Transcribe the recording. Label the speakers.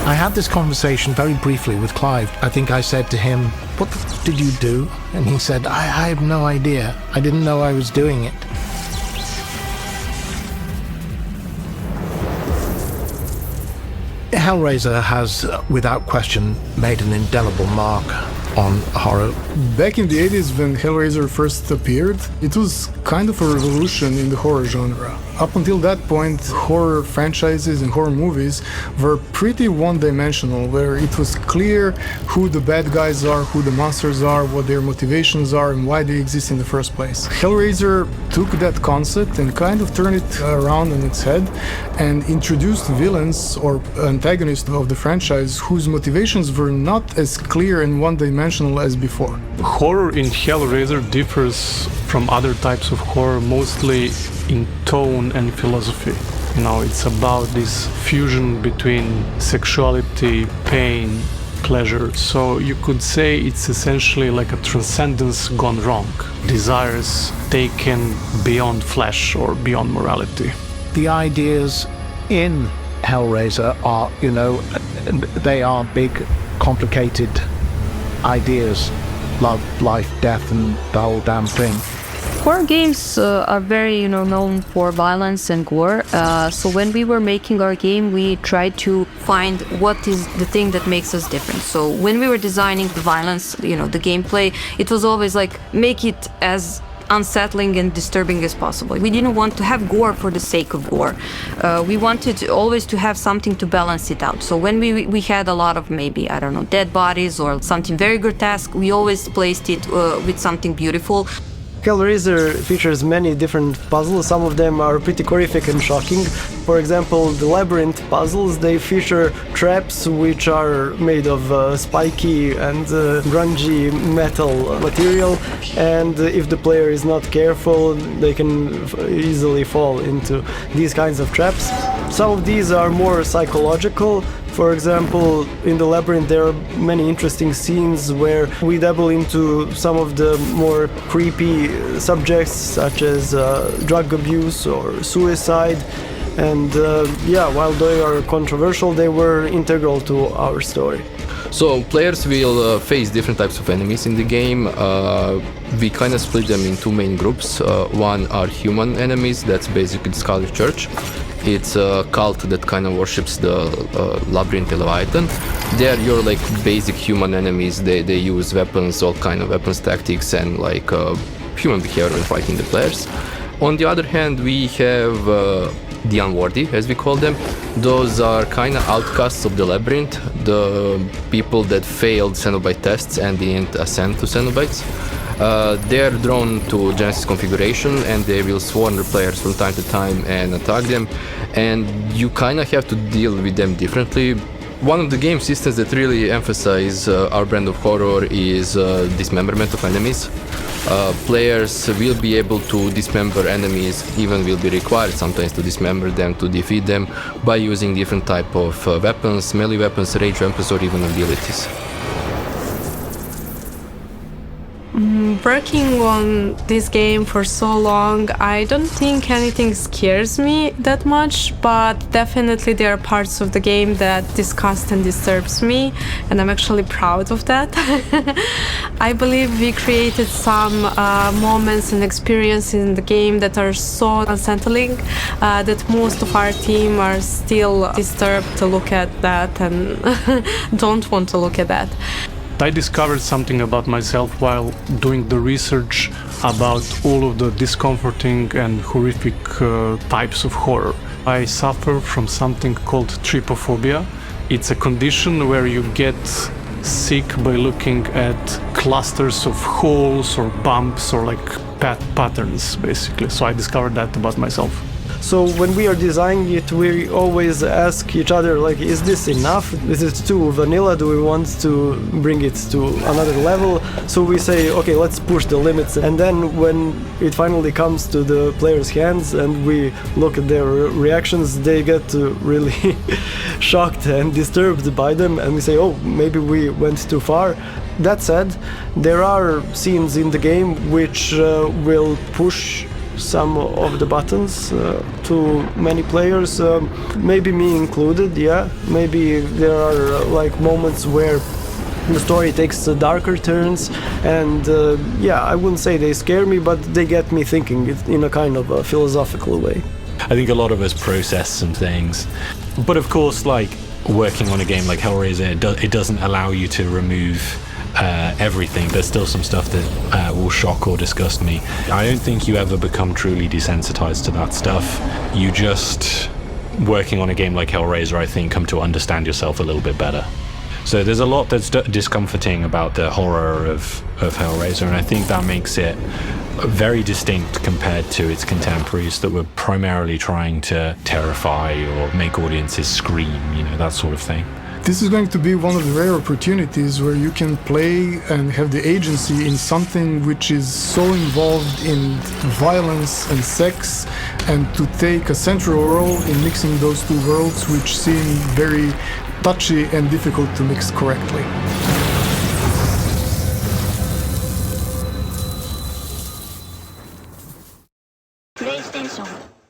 Speaker 1: I had this conversation very briefly with Clive. I think I said to him, "What did you do?" And he said, I have no idea. I didn't know I was doing it. Hellraiser has, without question, made an indelible mark on horror.
Speaker 2: Back in the 80s, when Hellraiser first appeared, it was kind of a revolution in the horror genre. Up until that point, horror franchises and horror movies were pretty one-dimensional, where it was clear who the bad guys are, who the monsters are, what their motivations are, and why they exist in the first place. Hellraiser took that concept and kind of turned it around on its head and introduced villains or antagonists of the franchise whose motivations were not as clear and one-dimensional as before.
Speaker 3: Horror in Hellraiser differs from other types of horror mostly in tone and philosophy. It's about this fusion between sexuality, pain, pleasure. So you could say it's essentially like a transcendence gone wrong. Desires taken beyond flesh or beyond morality.
Speaker 1: The ideas in Hellraiser are, they are big, complicated ideas. Love, life, death, and the whole damn thing.
Speaker 4: Horror games are very, known for violence and gore. So when we were making our game, we tried to find what is the thing that makes us different. So when we were designing the violence, the gameplay, it was always like, make it as unsettling and disturbing as possible. We didn't want to have gore for the sake of gore. We wanted always to have something to balance it out. So when we had a lot of maybe, dead bodies or something very grotesque, we always placed it with something beautiful.
Speaker 5: Hellraiser features many different puzzles. Some of them are pretty horrific and shocking. For example, the labyrinth puzzles, they feature traps which are made of spiky and grungy metal material, and if the player is not careful, they can easily fall into these kinds of traps. Some of these are more psychological. For example, in the labyrinth there are many interesting scenes where we dabble into some of the more creepy subjects, such as drug abuse or suicide. And while they are controversial, they were integral to our story.
Speaker 6: So players will face different types of enemies in the game. We kind of split them in two main groups. One are human enemies, that's basically the Scarlet Church. It's a cult that kind of worships the Labyrinth Leviathan. They are your basic human enemies. They use weapons, all kind of weapons, tactics, and human behavior when fighting the players. On the other hand, we have the unworthy, as we call them. Those are kind of outcasts of the labyrinth, the people that failed Cenobite tests and didn't ascend to Cenobites. They are drawn to Genesis configuration, and they will swarm the players from time to time and attack them, and you kind of have to deal with them differently. One of the game systems that really emphasize our brand of horror is dismemberment of enemies. Players will be able to dismember enemies, even will be required sometimes to dismember them, to defeat them, by using different type of weapons, melee weapons, rage weapons, or even abilities.
Speaker 7: Working on this game for so long, I don't think anything scares me that much, but definitely there are parts of the game that disgust and disturbs me, and I'm actually proud of that. I believe we created some moments and experiences in the game that are so unsettling that most of our team are still disturbed to look at that and don't want to look at that.
Speaker 3: I discovered something about myself while doing the research about all of the discomforting and horrific types of horror. I suffer from something called trypophobia. It's a condition where you get sick by looking at clusters of holes or bumps or patterns, basically. So I discovered that about myself.
Speaker 5: So when we are designing it, we always ask each other, is this enough? Is it too vanilla? Do we want to bring it to another level? So we say, okay, let's push the limits. And then when it finally comes to the players' hands and we look at their reactions, they get really shocked and disturbed by them. And we say, oh, maybe we went too far. That said, there are scenes in the game which will push some of the buttons to many players, maybe me included. Yeah, maybe there are like moments where the story takes darker turns, and yeah, I wouldn't say they scare me, but they get me thinking in a kind of a philosophical way.
Speaker 8: I think a lot of us process some things, but of course, like working on a game like Hellraiser, it doesn't allow you to remove everything. There's still some stuff that will shock or disgust me. I don't think you ever become truly desensitized to that stuff. You just, working on a game like Hellraiser, I think, come to understand yourself a little bit better. So there's a lot that's discomforting about the horror of Hellraiser, and I think that makes it very distinct compared to its contemporaries that were primarily trying to terrify or make audiences scream, that sort of thing.
Speaker 2: This is going to be one of the rare opportunities where you can play and have the agency in something which is so involved in violence and sex, and to take a central role in mixing those two worlds, which seem very touchy and difficult to mix correctly.
Speaker 9: PlayStation